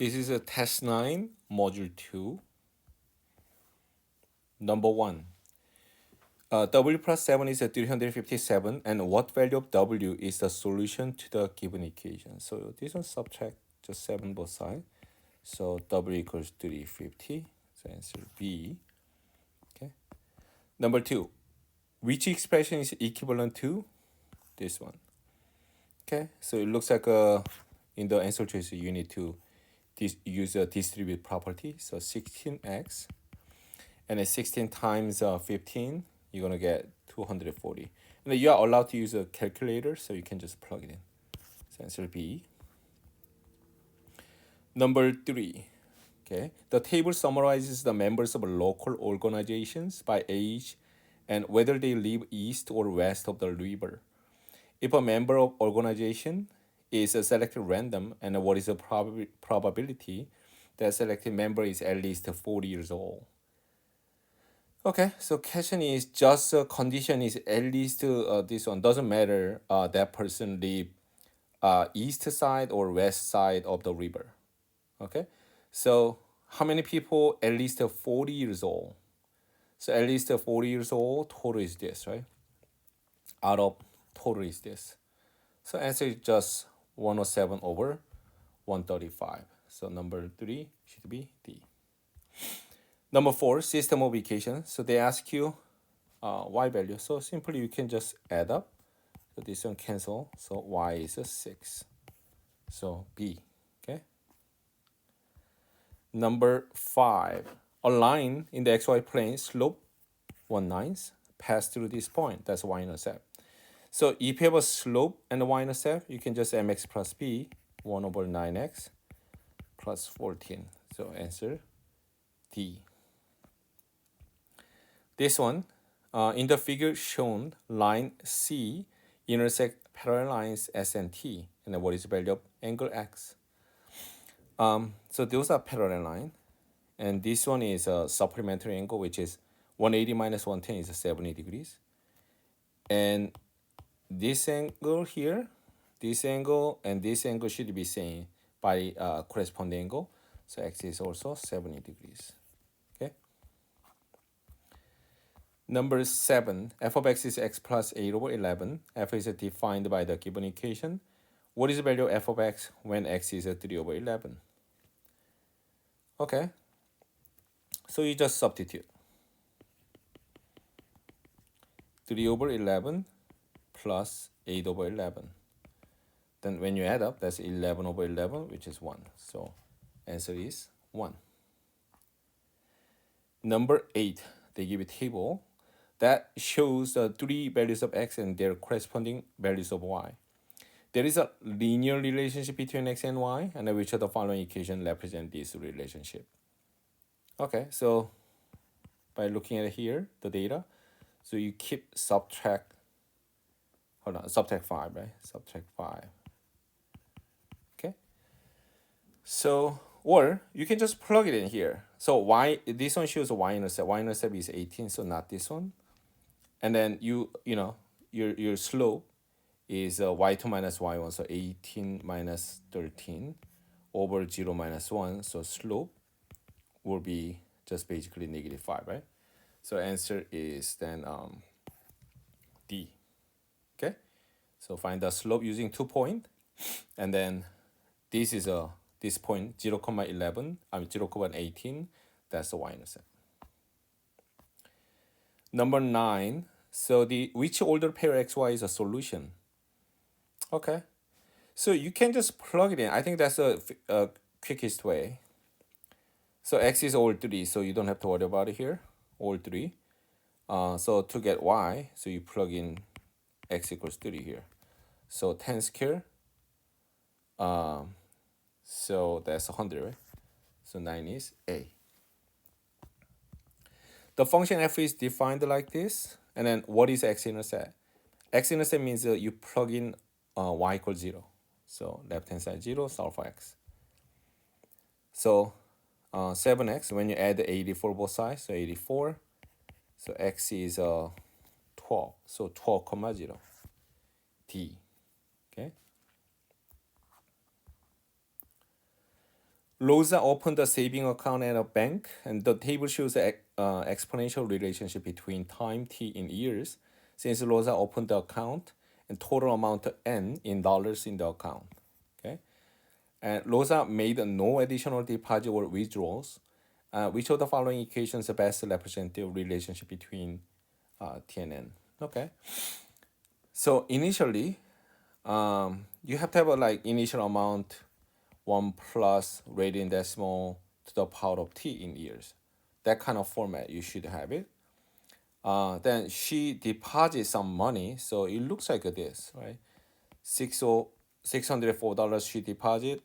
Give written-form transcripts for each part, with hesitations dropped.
This is a test 9, module 2. Number 1. W plus 7 is a 357, and what value of W is the solution to the given equation? So this one subtract just 7 both sides. So W equals 350. So answer B. Okay. Number 2. Which expression is equivalent to this one? Okay. So it looks like in the answer choice you need to use a distribute property. So 16x, and then 16 times 15, you're gonna get 240. And you are allowed to use a calculator, so you can just plug it in. So answer B. Number 3. Okay, the table summarizes the members of local organizations by age and whether they live east or west of the river. If a member of organization is selected random, and what is the probability that selected member is at least 40 years old? Okay, so question is just condition is at least this one doesn't matter that person live east side or west side of the river. Okay, so how many people at least 40 years old? So at least 40 years old, total is this, right? Out of total is this. So answer is just 107 over 135. So number 3 should be D. Number 4, system of equations. So they ask you y value. So simply you can just add up. So this one cancel. So y is a 6. So B. Okay. Number 5, a line in the xy plane slope 1/9 pass through this point. That's y-intercept. So if you have a slope and a y-intercept, you can just mx plus b 1 over 9x plus 14. So answer D. This one, in the figure shown, line C intersect parallel lines S and T, and then what is the value of angle X? So those are parallel line, and this one is a supplementary angle, which is 180 minus 110 is 70 degrees, and this angle here, this angle and this angle should be same by corresponding angle. So X is also 70 degrees. Okay. Number 7, f of x is x plus 8 over 11. F is defined by the given equation. What is the value of f of x when x is 3 over 11? Okay. So you just substitute. 3 over 11 plus 8 over 11. Then when you add up, that's 11 over 11, which is 1. So answer is 1. Number 8, they give a table that shows the 3 values of x and their corresponding values of y. There is a linear relationship between x and y, and which of the following equation represent this relationship? Okay, so by looking at here, the data, so you keep subtract 5, right? Subtract 5. Okay. So, or you can just plug it in here. So y, this one shows a y-intercept. Y-intercept is 18, so not this one. And then you know, your slope is y2 minus y1, so 18 minus 13 over 0 minus 1. So slope will be just basically negative 5, right? So answer is then D. Okay, so find the slope using 2 point, and then this is this point 0, 11, 0, 18. That's the y-intercept. Number 9. So the which order pair xy is a solution? Okay, so you can just plug it in. I think that's a quickest way. So x is all 3, so you don't have to worry about it here. All 3. So to get y, so you plug in x equals 3 here. So 10 square. So that's 100, right? So 9 is A. The function f is defined like this. And then what is x-intercept? X-intercept means you plug in y equals 0. So left-hand side 0, solve for x. So 7x, when you add the 84 both sides, so 84. So x is 12. So 12, 0. D. Okay. Rosa opened a saving account at a bank, and the table shows an exponential relationship between time t in years, since Rosa opened the account, and total amount n in dollars in the account. Okay, and Rosa made no additional deposit or withdrawals. Which of the following equations best represent the relationship between t and n? Okay, so initially, you have to have a like initial amount 1 plus radian decimal to the power of t in years. That kind of format you should have it. Then she deposits some money, so it looks like this, right? $604 she deposit,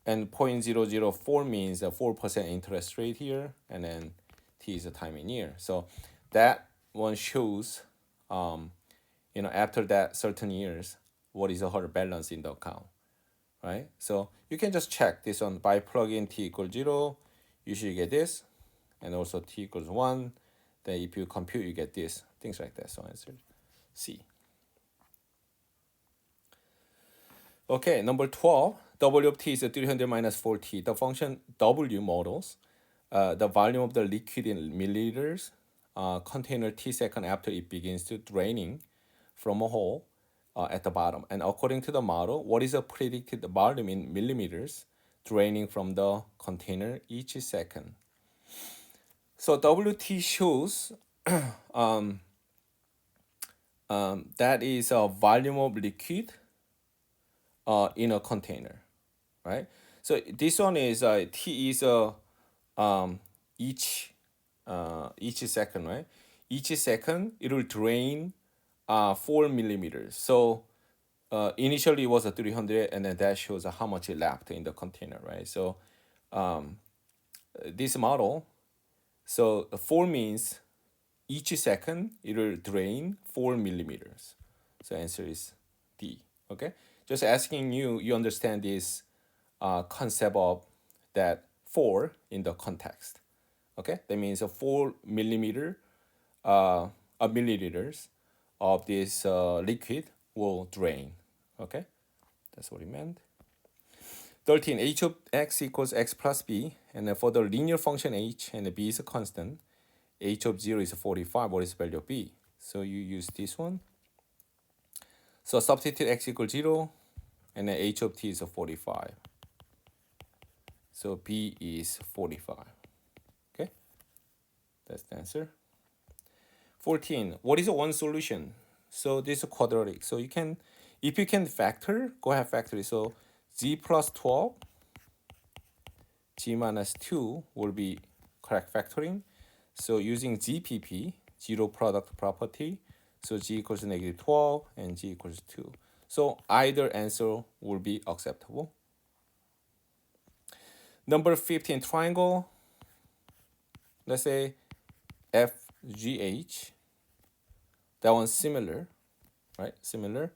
and 0.004 means a 4% interest rate here, and then t is the time in year. So that one shows, after that certain years, what is her balance in the account, right? So you can just check this one by plugging t equals 0, you should get this, and also t equals 1. Then if you compute, you get this, things like that. So answer C. Okay, number 12, W of t is 300 minus 4t. The function W models the volume of the liquid in milliliters container t second after it begins to draining from a hole at the bottom. And according to the model, what is the predicted volume in millimeters draining from the container each second? So WT shows that is a volume of liquid in a container, right? So this one is T is each second, right? Each second it will drain 4 millimeters. So initially it was a 300, and then that shows how much it left in the container, right? So this model, so 4 means each second it will drain 4 millimeters. So answer is D. Okay, just asking you understand this concept of that 4 in the context. Okay, that means a 4 millimeter milliliters of this liquid will drain. Okay, that's what it meant. 13, h of x equals x plus b, and for the linear function h and b is a constant, h of 0 is 45. What is the value of b? So you use this one. So substitute x equals 0, and then h of t is 45. So b is 45. Okay, that's the answer. 14, what is a one solution? So this is a quadratic. So you can, if you can factor, go ahead factor it. So z plus 12, g minus 2 will be correct factoring. So using ZPP, zero product property, so g equals negative 12 and g equals 2. So either answer will be acceptable. Number 15, triangle. Let's say FGH. That one's similar, right? Similar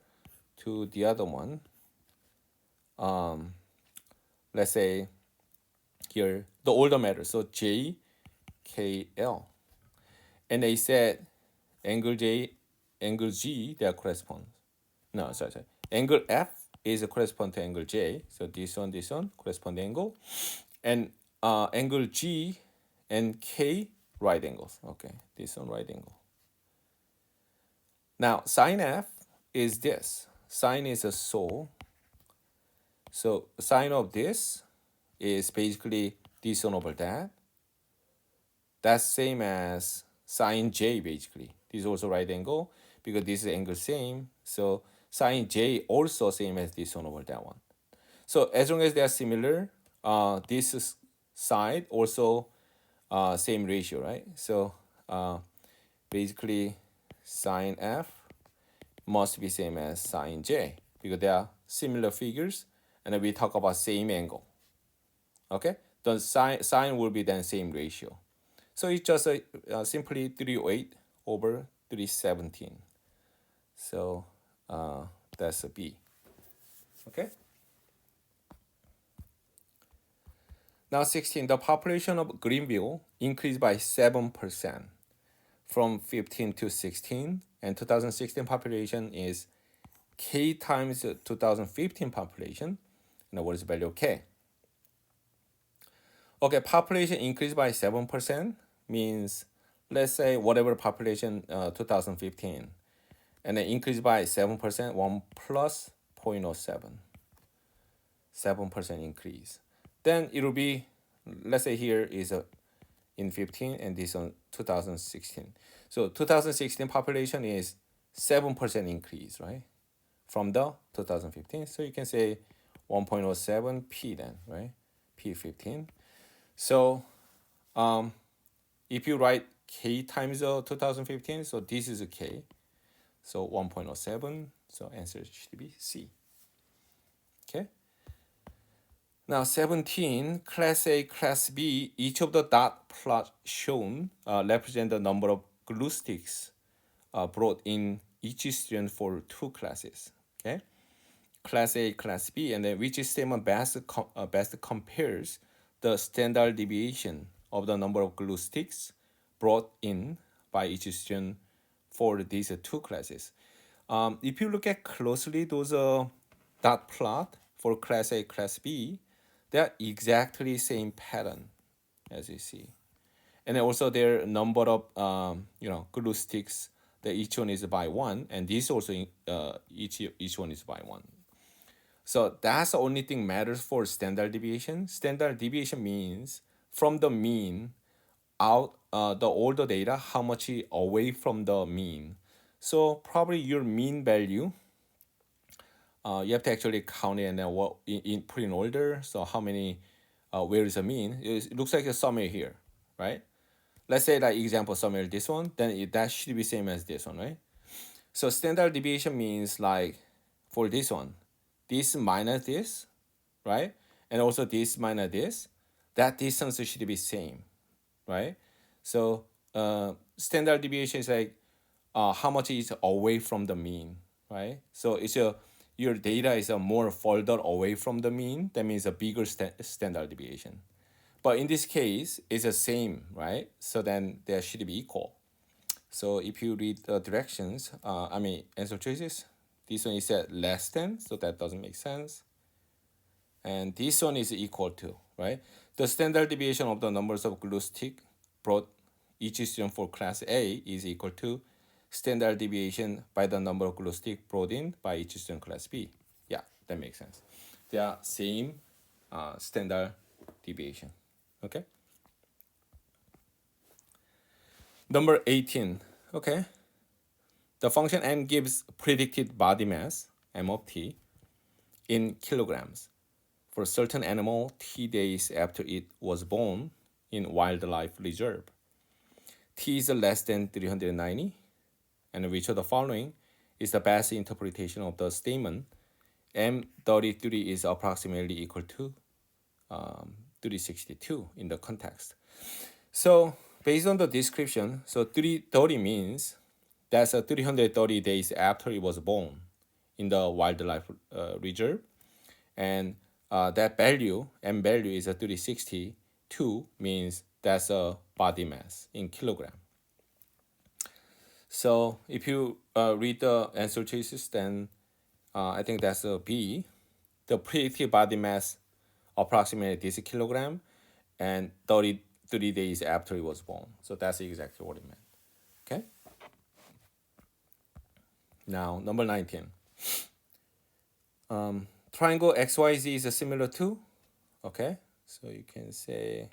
to the other one. Let's say here the older matter. So JKL, and they said angle J, angle G, they are correspond. No, sorry. Angle F is a correspond to angle J. So this one correspond angle, and angle G and K right angles. Okay, this one right angle. Now sine F is this. Sine is a so. So sine of this is basically this one over that. That's same as sine J basically. This is also right angle because this is angle same. So sine J also same as this one over that one. So as long as they are similar, this side also same ratio, right? So basically sine F must be same as sine J because they are similar figures, and then we talk about same angle. Okay, the sine will be then same ratio. So it's just simply 308 over 317. So that's a B. Okay. Now 16, the population of Greenville increased by 7% from 15 to 16, and 2016 population is K times 2015 population. Now what is the value of K? Okay, population increased by 7% means, let's say whatever population 2015, and then increased by 7%, 1 plus 0.07, 7% increase. Then it will be, let's say here is a in 15 and this on 2016. So 2016 population is 7% increase, right? From the 2015. So you can say 1.07 P then, right? P15. So if you write K times 2015, so this is a K. So 1.07. So answer should be C. Okay. Now 17, Class A, Class B, each of the dot plot shown represent the number of glue sticks brought in each student for two classes. Okay. Class A, Class B, and then which statement best compares the standard deviation of the number of glue sticks brought in by each student for these two classes. If you look at closely those dot plot for Class A, Class B, they are exactly same pattern as you see, and then also their number of glue sticks. That each one is by one, and this also each one is by one. So that's the only thing matters for standard deviation. Standard deviation means from the mean out the older data, how much away from the mean. So probably your mean value, you have to actually count it and then what put in order. So how many, where is the mean? It looks like a summary here, right? Let's say like example summary this one, then that should be same as this one, right? So standard deviation means like for this one, this minus this, right? And also this minus this, that distance should be same, right? So standard deviation is like how much is away from the mean, right? So it's your data is a more further away from the mean. That means a bigger standard deviation. But in this case, it's the same, right? So then they should be equal. So if you read the directions, answer choices, this one is at less than, so that doesn't make sense. And this one is equal to, right? The standard deviation of the numbers of glue stick brought each student for class A is equal to standard deviation by the number of glue stick brought in by each student class B. Yeah, that makes sense. They are same standard deviation. Okay. Number 18. Okay. The function m gives predicted body mass, m of t, in kilograms for a certain animal t days after it was born in wildlife reserve. T is less than 390, and which of the following is the best interpretation of the statement M33 is approximately equal to 362 in the context. So based on the description, so 330 means that's 330 days after it was born in the wildlife reserve, and that value, M value is 362 means that's a body mass in kilogram. So if you read the answer choices, then I think that's a B. The predicted body mass approximately this kilogram, and 33 days after it was born. So that's exactly what it meant. Okay. Now number 19. Triangle XYZ is similar to, okay, so you can say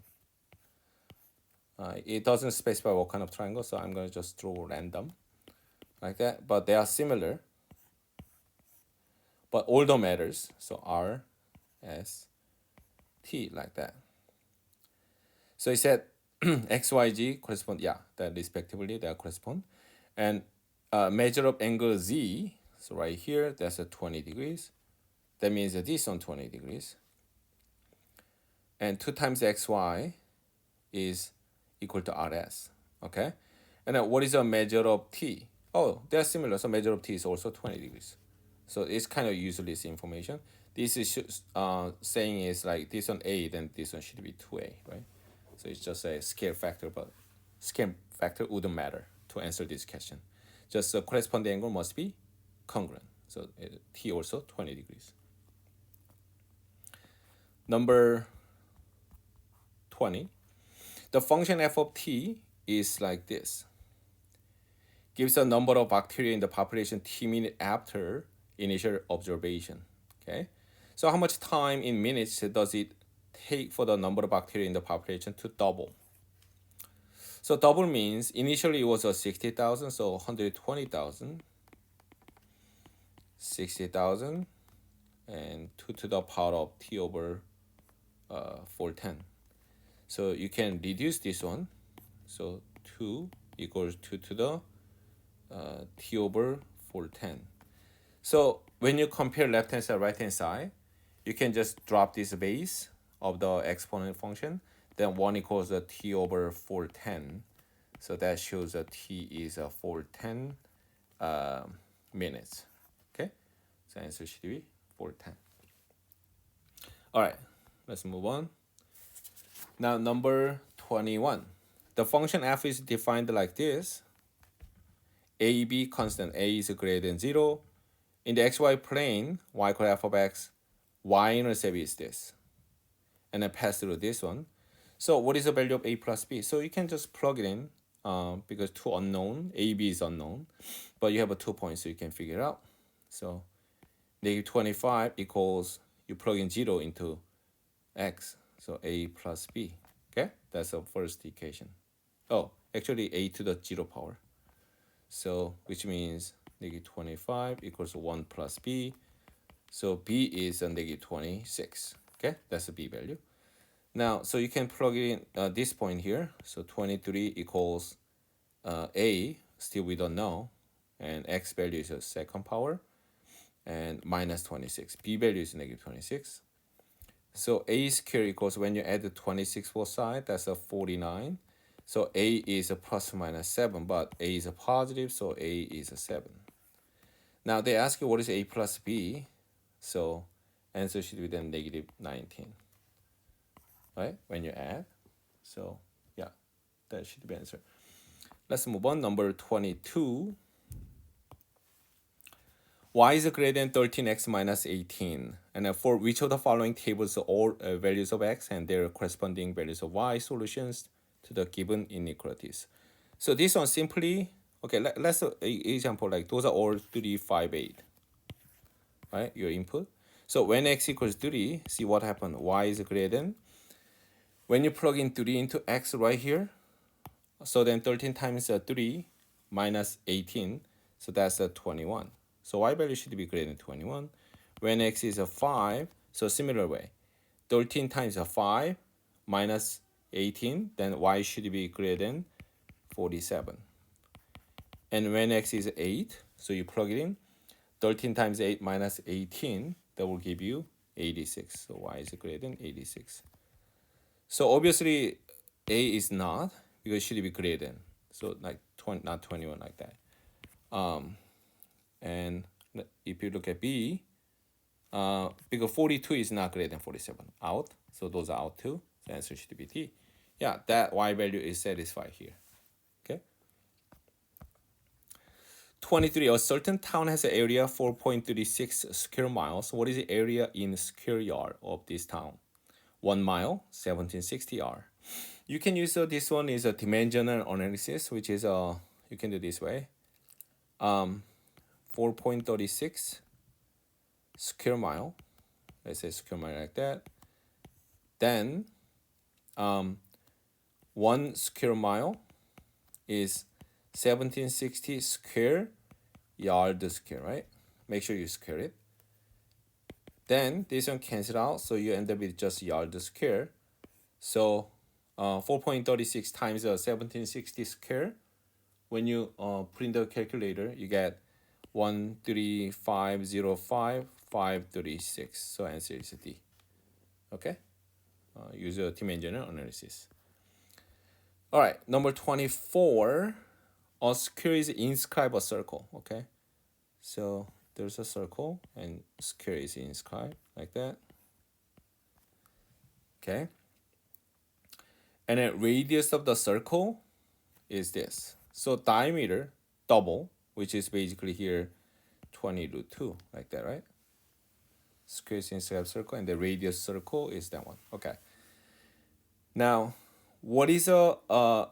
it doesn't specify what kind of triangle, so I'm going to just draw random like that, but they are similar, but order matters, so R, S, T like that. So it said XYZ correspond, yeah, that respectively they correspond, and measure of angle Z, so right here that's a 20 degrees, that means that this on 20 degrees, and 2 times XY is equal to RS, okay? And then what is a measure of T? Oh, they're similar, so measure of T is also 20 degrees. So it's kind of useless information. This is saying is like this one A, then this one should be 2A, right? So it's just a scale factor, but scale factor wouldn't matter to answer this question. Just the corresponding angle must be congruent. So T also 20 degrees. Number 20. The function f of t is like this. Gives the number of bacteria in the population t minute after initial observation. Okay, so how much time in minutes does it take for the number of bacteria in the population to double? So double means initially it was 60,000, so 120,000, 60,000, and 2 to the power of t over 410. So you can reduce this one. So 2 equals 2 to the t over 410. So when you compare left hand side, right hand side, you can just drop this base of the exponent function. Then 1 equals a t over 410. So that shows that t is 410 minutes. Okay, so answer should be 410. All right, let's move on. Now number 21. The function f is defined like this. A, B constant, A is greater than 0. In the xy plane, y equal f of x, y-intercept is this. And then pass through this one. So what is the value of a plus b? So you can just plug it in because two unknown, a, b is unknown. But you have a 2 points, so you can figure it out. So negative 25 equals, you plug in 0 into x. So a plus b. Okay, that's the first equation. Oh, actually a to the 0 power. So which means negative 25 equals 1 plus b. So b is a negative 26. Okay, that's the b value. Now, so you can plug in this point here. So 23 equals a, still we don't know. And x value is a second power. And minus 26. B value is negative 26. So a squared equals, when you add the 26 both sides, that's a 49. So a is a plus or minus 7, but a is a positive, so a is a 7. Now they ask you what is a plus b, so answer should be then negative 19, right? When you add, so yeah, that should be answer. Let's move on. Number 22. Y is greater than 13x minus 18. And for which of the following tables all values of x and their corresponding values of y solutions to the given inequalities. So this one simply, okay, let's example, like those are all 3, 5, 8, right? Your input. So when x equals 3, see what happened. Y is greater than. When you plug in 3 into x right here, so then 13 times 3 minus 18, so that's 21. So y value should be greater than 21. When x is 5, so similar way, 13 times 5 minus 18, then y should be greater than 47. And when x is 8, so you plug it in, 13 times 8 minus 18, that will give you 86. So y is greater than 86. So obviously a is not, because it should be greater than. So like 20, not 21 like that. And if you look at B, because 42 is not greater than 47, out. So those are out too. The answer should be D. Yeah, that y value is satisfied here. Okay. 23. A certain town has an area 4.36 square miles. What is the area in square yard of this town? 1 mile, 1760 R. You can use this one is a dimensional analysis, which is you can do this way. 4.36 square mile. Let's say square mile like that. Then 1 square mile is 1760 square yard square, right? Make sure you square it. Then this one cancel out, so you end up with just yard square. So 4.36 times 1760 square. When you put in the calculator, you get 13505,536. So answer is D. Okay. Use a dimensional analysis. All right, number 24. A square is inscribed a circle. Okay. So there's a circle and square is inscribed like that. Okay. And the radius of the circle is this. So diameter double, which is basically here 20 root 2, like that, right? Square is inscribed circle, and the radius circle is that one. Okay. Now, what is a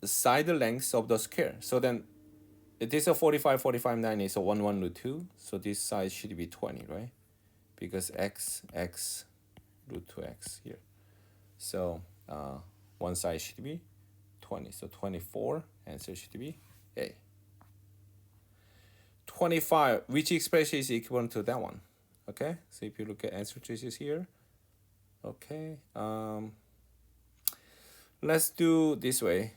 side length of the square? So then it is a 45, 45, 9 is a 1, 1 root 2. So this side should be 20, right? Because x root 2x here. So one side should be 20. So 24, answer should be A. 25, which expression is equivalent to that one? Okay, so if you look at answer choices here, okay, let's do this way.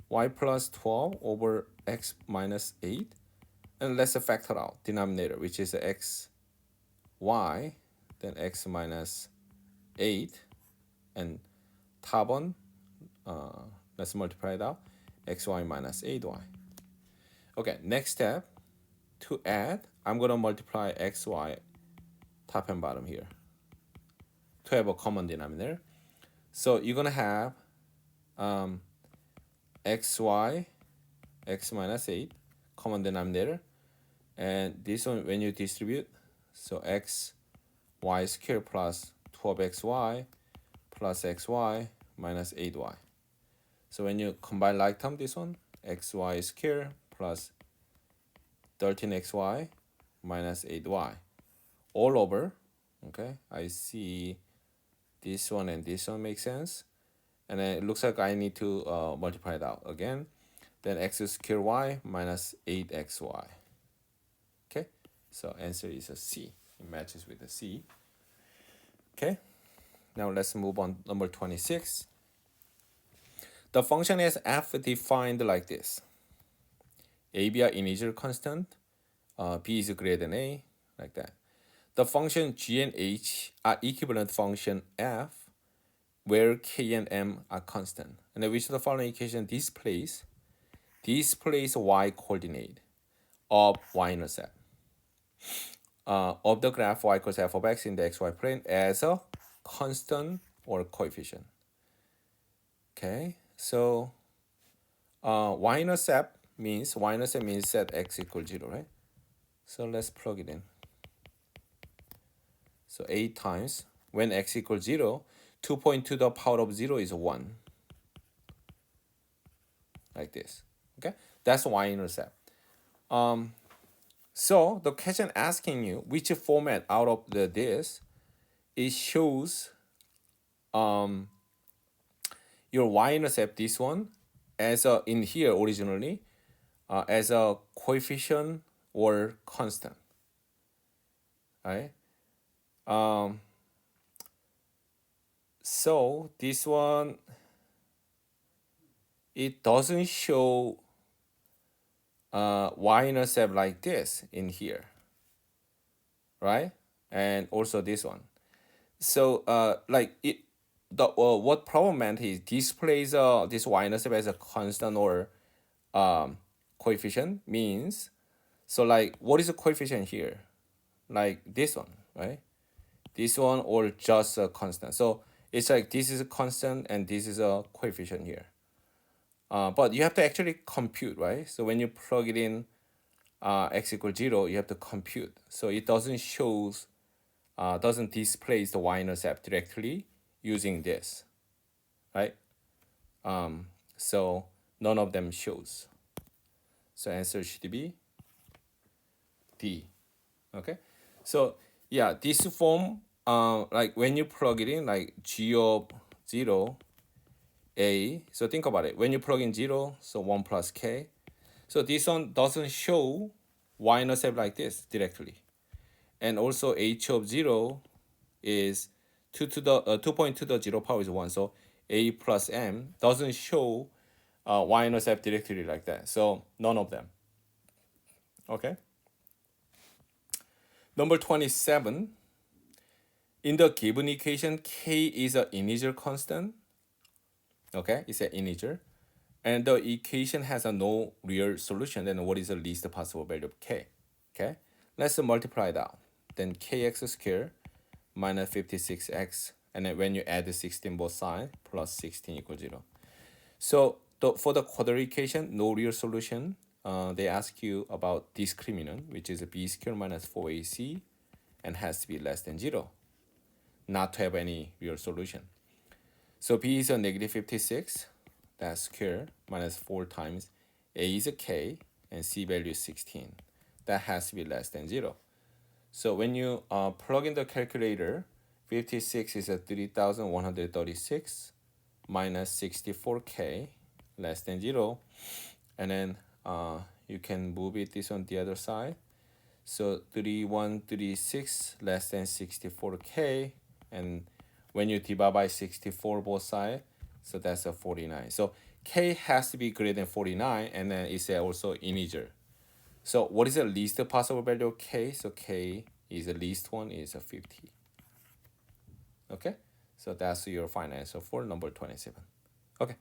Y plus 12 over x minus 8. And let's factor out denominator, which is x, y, then x minus 8. And top one, let's multiply it out, xy minus 8y. Okay, next step, to add, I'm going to multiply xy top and bottom here to have a common denominator. So you're going to have xy, x minus 8, common denominator. And this one, when you distribute, so x y squared plus 12xy plus xy minus 8y. So when you combine like term, this one, xy squared plus 13xy minus 8y all over, okay, I see this one and this one make sense. And then it looks like I need to multiply it out again. Then x squared y minus 8xy. Okay, so answer is a C. It matches with a C. Okay, now let's move on number 26. The function is f defined like this. A, B are integer constant, B is greater than A, like that. The function g and h are equivalent function f, where k and m are constant. And which of the following equation displays y coordinate of y-intercept of the graph y equals f of x in the xy plane as a constant or coefficient. Okay, so y-intercept means set x equals 0, right? So let's plug it in. So 8 times, when x equals 0, 2.2 to the power of 0 is 1. Like this. Okay, that's y-intercept. So the question asking you which format out of this, it shows your y-intercept, this one, as a, in here originally, as a coefficient or constant. Right? So this one, it doesn't show y-intercept like this in here, right? And also this one. So like it, the what problem meant is displays this y-intercept as a constant or coefficient means, so like what is the coefficient here? Like this one, right? This one or just a constant. So it's like this is a constant and this is a coefficient here. But you have to actually compute, right? So when you plug it in x equals 0, you have to compute. So it doesn't shows, doesn't display the y-intercept directly using this, right? So none of them shows. So answer should be D. Okay. So yeah, this form, like when you plug it in, like g of 0, a. So think about it. When you plug in 0, so 1 plus k. So this one doesn't show y-intercept like this directly. And also h of 0 is 2 to the 2.2 to the 0 power is 1. So a plus m doesn't show y-intercept directly like that. So none of them. Okay. Number 27. In the given equation, k is an integer constant. Okay, it's an integer. And the equation has a no real solution. Then what is the least possible value of k? Okay, let's multiply it out. Then kx squared minus 56x, and then when you add the 16 both sides, plus 16 equals 0. So for the quadratic equation, no real solution. They ask you about discriminant, which is b squared minus 4ac, and has to be less than 0, not to have any real solution. So b is a negative 56, that's square, minus 4 times a is a k, and c value is 16. That has to be less than 0. So when you plug in the calculator, 56 is a 3,136 minus 64k less than 0. And then you can move it this on the other side. So 3136 less than 64k, and when you divide by 64 both sides, so that's a 49. So k has to be greater than 49, and then it's also integer. So what is the least possible value of k? So k is the least one is a 50. Okay, so that's your final answer for number 27. Okay.